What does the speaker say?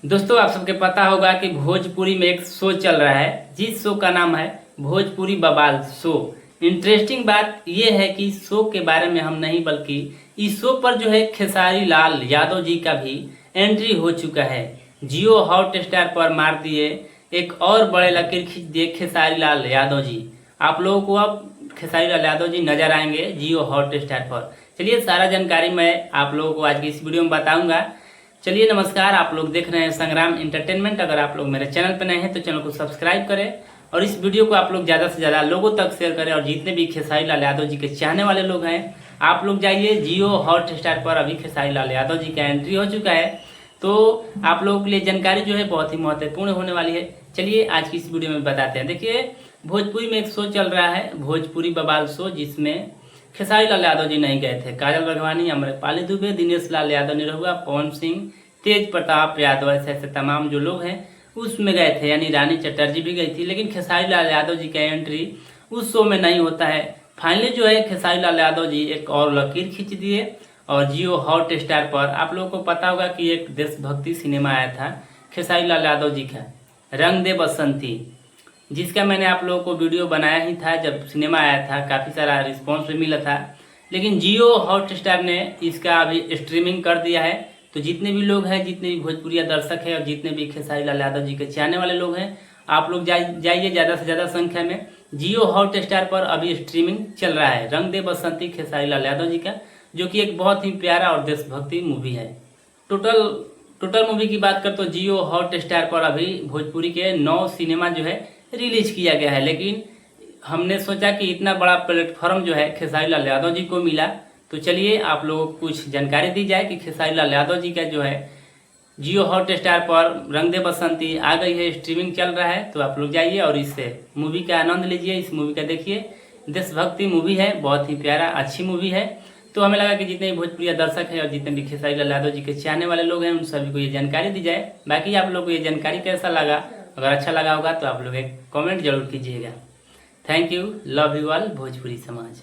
दोस्तों, आप सबके पता होगा कि भोजपुरी में एक शो चल रहा है जिस शो का नाम है भोजपुरी बवाल शो। इंटरेस्टिंग बात यह है कि शो के बारे में हम नहीं बल्कि इस शो पर जो है खेसारी लाल यादव जी का भी एंट्री हो चुका है। जियो हॉट स्टार पर मार दिए एक और बड़े लकीर खींच दिए खेसारी लाल यादव जी। आप लोगों को अब खेसारी लाल यादव जी नजर आएंगे जियो हॉट स्टार पर। चलिए, सारा जानकारी मैं आप लोगों को आज की इस वीडियो में बताऊंगा। चलिए नमस्कार, आप लोग देख रहे हैं संग्राम इंटरटेनमेंट। अगर आप लोग मेरे चैनल पर नए हैं तो चैनल को सब्सक्राइब करें और इस वीडियो को आप लोग ज़्यादा से ज़्यादा लोगों तक शेयर करें। और जितने भी खेसारी लाल यादव जी के चाहने वाले लोग हैं, आप लोग जाइए जियो हॉट स्टार पर। अभी खेसारी लाल यादव जी का एंट्री हो चुका है, तो आप लोगों के लिए जानकारी जो है बहुत ही महत्वपूर्ण होने वाली है। चलिए आज की इस वीडियो में बताते हैं। देखिए, भोजपुरी में एक शो चल रहा है भोजपुरी बवाल शो, जिसमें खेसारी लाल यादव जी नहीं गए थे। काजल राघवानी, अम्रपाली दुबे, दिनेश लाल यादव निरहुआ, पवन सिंह, तेज प्रताप यादव, ऐसे ऐसे तमाम जो लोग हैं उसमें गए थे। यानी रानी चटर्जी भी गई थी, लेकिन खेसारी लाल यादव जी का एंट्री उस शो में नहीं होता है। फाइनली जो है खेसारी लाल यादव जी एक और लकीर खींच दिए और जियो हॉट स्टार पर आप लोगों को पता होगा कि एक देशभक्ति सिनेमा आया था खेसारी लाल यादव जी का, रंग दे बसंती, जिसका मैंने आप लोगों को वीडियो बनाया ही था जब सिनेमा आया था। काफ़ी सारा रिस्पॉन्स भी मिला था, लेकिन जियो हॉट स्टार ने इसका अभी स्ट्रीमिंग कर दिया है। तो जितने भी लोग हैं, जितने भी भोजपुरिया दर्शक हैं और जितने भी खेसारी लाल यादव जी के चाहने वाले लोग हैं, आप लोग जाइए ज़्यादा से ज़्यादा संख्या में। जियो हॉट स्टार पर अभी स्ट्रीमिंग चल रहा है रंग दे बसंती खेसारी लाल यादव जी का, जो कि एक बहुत ही प्यारा और देशभक्ति मूवी है। टोटल मूवी की बात कर तो जियो हॉट स्टार पर अभी भोजपुरी के 9 सिनेमा जो है रिलीज किया गया है। लेकिन हमने सोचा कि इतना बड़ा प्लेटफॉर्म जो है खेसारी लाल यादव जी को मिला, तो चलिए आप लोगों को कुछ जानकारी दी जाए कि खेसारी लाल यादव जी का जो है जियो हॉट स्टार पर रंग दे बसंती आ गई है, स्ट्रीमिंग चल रहा है। तो आप लोग जाइए और इस मूवी का आनंद लीजिए, इस मूवी का देखिए। देशभक्ति मूवी है, बहुत ही प्यारा अच्छी मूवी है। तो हमें लगा कि जितने भी भोजपुरिया दर्शक हैं और जितने भी खेसारी लाल यादव जी के चाहने वाले लोग हैं, उन सभी को ये जानकारी दी जाए। बाकी आप लोग को ये जानकारी कैसा लगा, अगर अच्छा लगा होगा तो आप लोग एक कमेंट जरूर कीजिएगा। Thank you, love you all Bhojpuri समाज।